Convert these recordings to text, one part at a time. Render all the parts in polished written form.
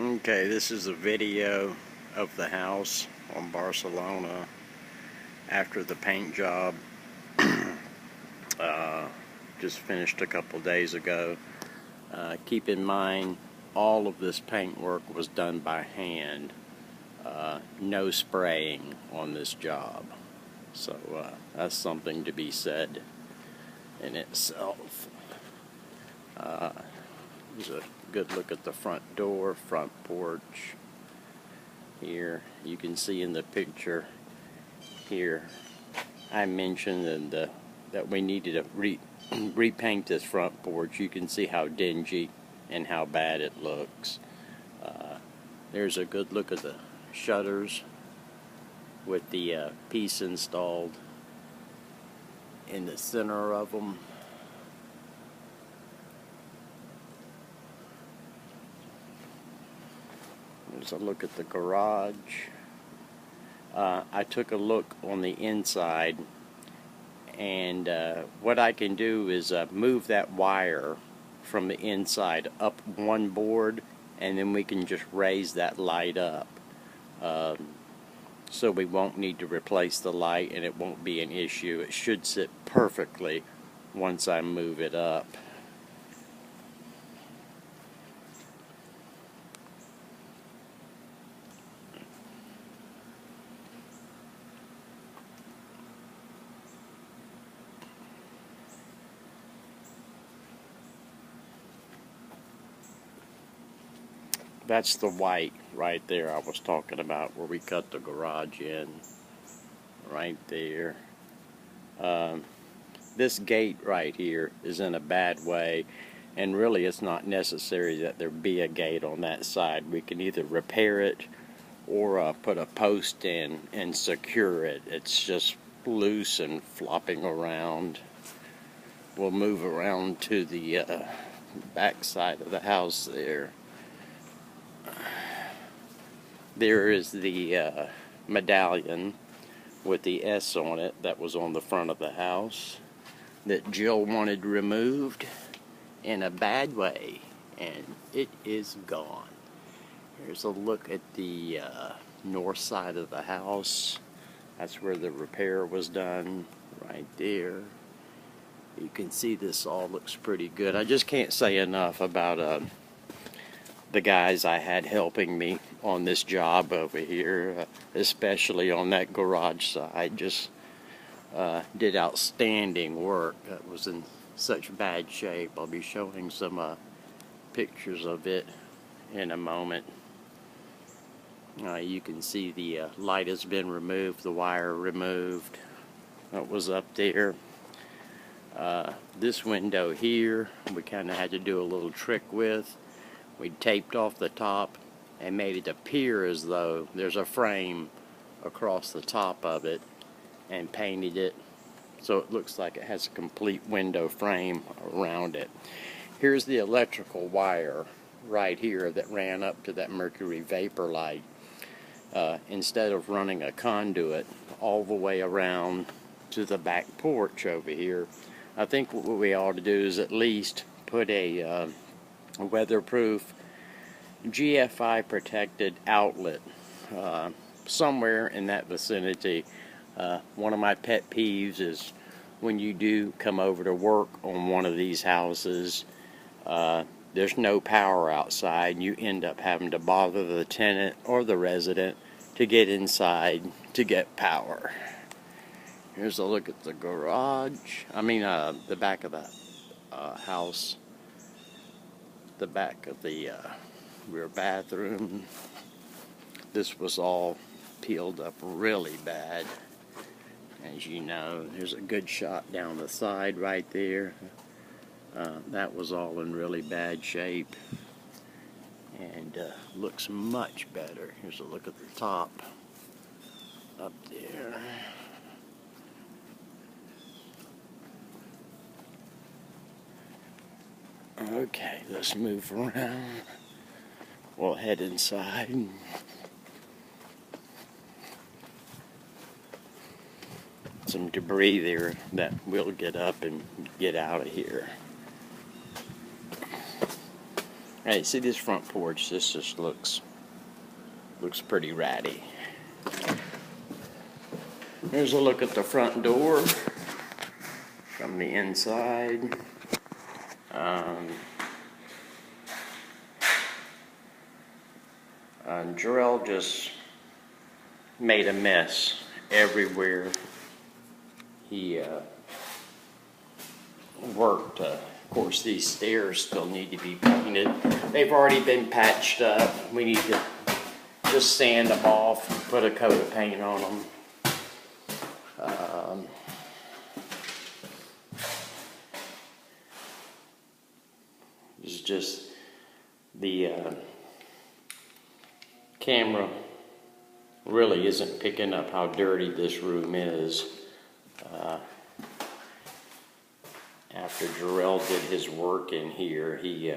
Okay, this is a video of the house on Barcelona after the paint job just finished a couple days ago. Keep in mind, all of this paint work was done by hand. No spraying on this job. So that's something to be said in itself. There's a good look at the front door, front porch. Here you can see in the picture here I mentioned that we needed to repaint this front porch. You can see how dingy and how bad it looks. There's a good look at the shutters with the piece installed in the center of them. There's a look at the garage. I took a look on the inside, and what I can do is move that wire from the inside up one board, and then we can just raise that light up. So we won't need to replace the light, and it won't be an issue. It should sit perfectly once I move it up. That's the white right there I was talking about, where we cut the garage in. Right there. This gate right here is in a bad way, and really it's not necessary that there be a gate on that side. We can either repair it or put a post in and secure it. It's just loose and flopping around. We'll move around to the back side of the house there. There is the medallion with the S on it that was on the front of the house that Jill wanted removed in a bad way, and it is gone. Here's a look at the north side of the house. That's where the repair was done, right there. You can see this all looks pretty good. I just can't say enough about the guys I had helping me on this job over here, especially on that garage side. Just did outstanding work. That was in such bad shape. I'll be showing some pictures of it in a moment. You can see the light has been removed, the wire removed that was up there. This window here, we kind of had to do a little trick with. We taped off the top and made it appear as though there's a frame across the top of it, and painted it so it looks like it has a complete window frame around it. Here's the electrical wire right here that ran up to that mercury vapor light. Instead of running a conduit all the way around to the back porch over here, I think what we ought to do is at least put a weatherproof GFI protected outlet somewhere in that vicinity. One of my pet peeves is when you do come over to work on one of these houses, there's no power outside, and you end up having to bother the tenant or the resident to get inside to get power. Here's a look at the garage. The back of the house. The back of the rear bathroom. This was all peeled up really bad, as you know. There's a good shot down the side right there. That was all in really bad shape, and looks much better. Here's a look at the top up there. Okay, let's move around. We'll head inside. Some debris there that we'll get up and get out of here. Hey, see this front porch? This just looks pretty ratty. Here's a look at the front door from the inside. Jarrell just made a mess everywhere he worked. Of course, these stairs still need to be painted. They've already been patched up. We need to just sand them off, put a coat of paint on them. It's just the camera really isn't picking up how dirty this room is. After Jarrell did his work in here, he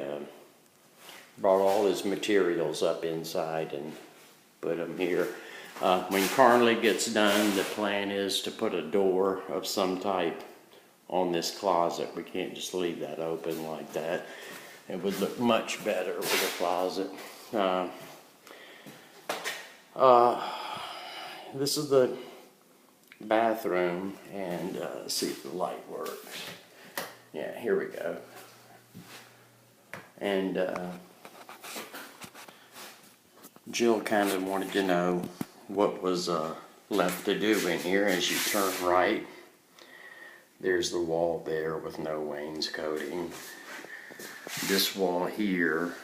brought all his materials up inside and put them here. When Carnley gets done, the plan is to put a door of some type on this closet. We can't just leave that open like that. It would look much better with a closet. This is the bathroom, and see if the light works. Yeah, here we go. And Jill kind of wanted to know what was left to do in here. As you turn right, there's the wall there with no wainscoting. This wall here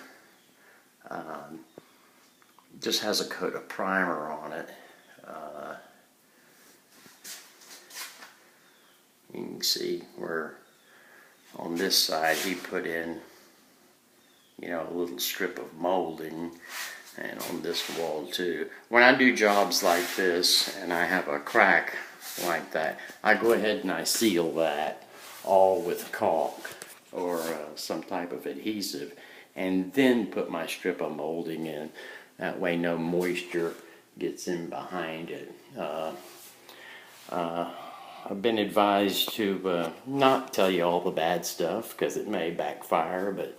just has a coat of primer on it. You can see where on this side he put in, you know, a little strip of molding, and on this wall too. When I do jobs like this and I have a crack like that, I go ahead and I seal that all with caulk or some type of adhesive, and then put my strip of molding in. That way no moisture gets in behind it. I've been advised to not tell you all the bad stuff because it may backfire, but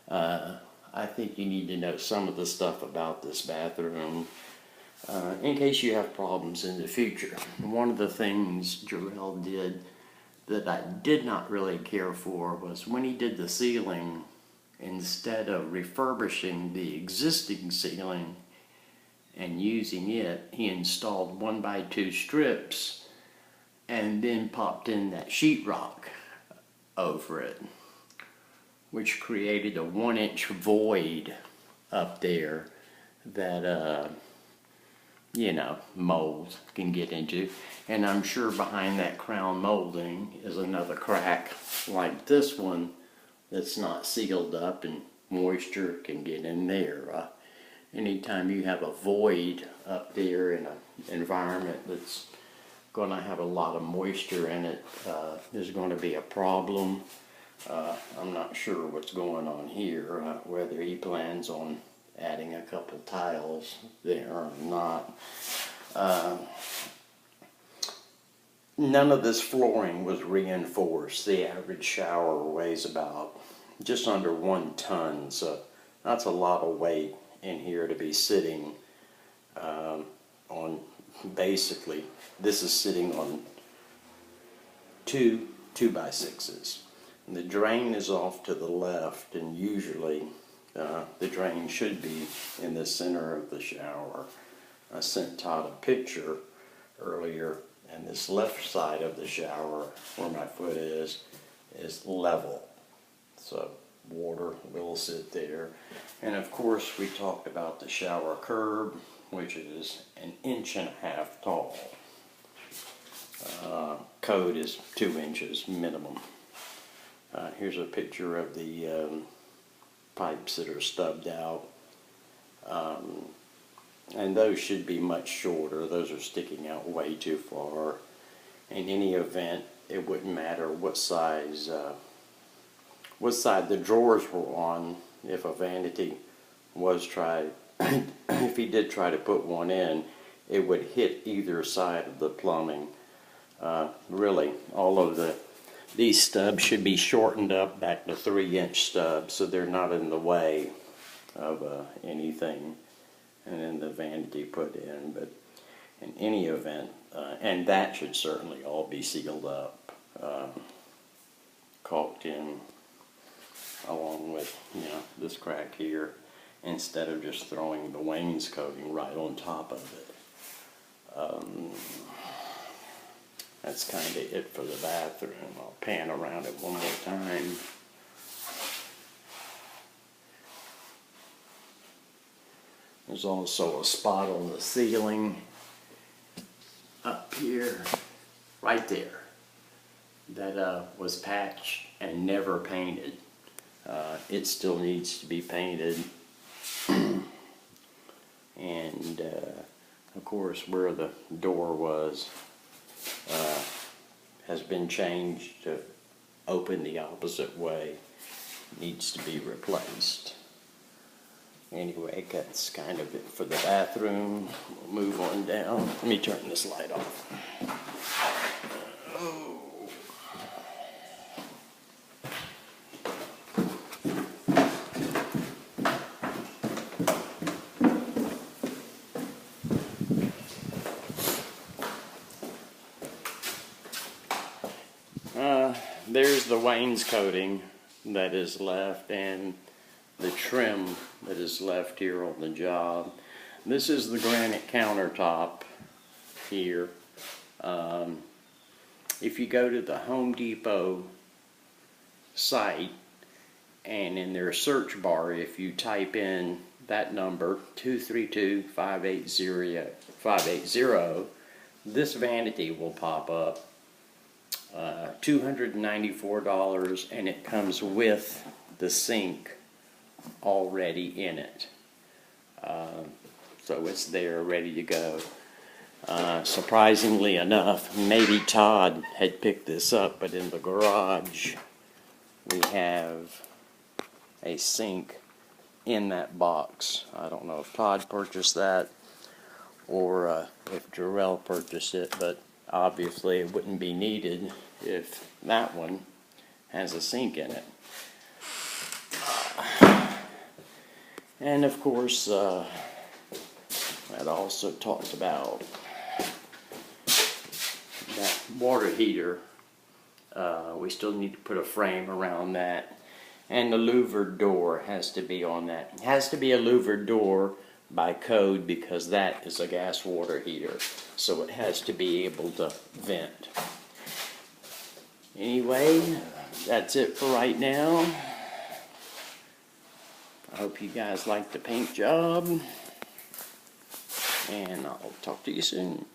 I think you need to know some of the stuff about this bathroom in case you have problems in the future. One of the things Jarrell did that I did not really care for was when he did the ceiling, instead of refurbishing the existing ceiling and using it, he installed 1x2 strips and then popped in that sheetrock over it, which created a 1-inch void up there that you know, mold can get into. And I'm sure behind that crown molding is another crack like this one that's not sealed up, and moisture can get in there. Anytime you have a void up there in an environment that's going to have a lot of moisture in it, there's going to be a problem. I'm not sure what's going on here, whether he plans on adding a couple tiles there or not. None of this flooring was reinforced. The average shower weighs about just under 1 ton, so that's a lot of weight in here to be sitting on. Basically, this is sitting on two 2x6s. And the drain is off to the left, and usually the drain should be in the center of the shower. I sent Todd a picture earlier, and this left side of the shower, where my foot is level. So water will sit there. And of course, we talked about the shower curb, which is 1.5 inches tall. Code is 2 inches minimum. Here's a picture of the pipes that are stubbed out. And those should be much shorter. Those are sticking out way too far. In any event, it wouldn't matter what size, what side the drawers were on. If a vanity was tried, if he did try to put one in, it would hit either side of the plumbing. Really, all of these stubs should be shortened up back to 3-inch stubs so they're not in the way of anything, and then the vanity put in. But in any event, and that should certainly all be sealed up, caulked in, along with, you know, this crack here, instead of just throwing the wainscoting right on top of it. That's kind of it for the bathroom. I'll pan around it one more time. There's also a spot on the ceiling up here, right there, that was patched and never painted. It still needs to be painted. And of course, where the door was has been changed to open the opposite way. Needs to be replaced. Anyway, that's kind of it for the bathroom. We'll move on down. Let me turn this light off. There's the wainscoting that is left, and the trim that is left here on the job. This is the granite countertop here. If you go to the Home Depot site, and in their search bar, if you type in that number, 232-580, this vanity will pop up. $294, and it comes with the sink already in it. So it's there ready to go. Surprisingly enough, maybe Todd had picked this up, but in the garage we have a sink in that box. I don't know if Todd purchased that or if Jarrell purchased it, but obviously it wouldn't be needed if that one has a sink in it. And of course, that also talks about that water heater. We still need to put a frame around that. And the louvered door has to be on that. It has to be a louvered door by code because that is a gas water heater. So it has to be able to vent. Anyway, that's it for right now. I hope you guys like the paint job, and I'll talk to you soon.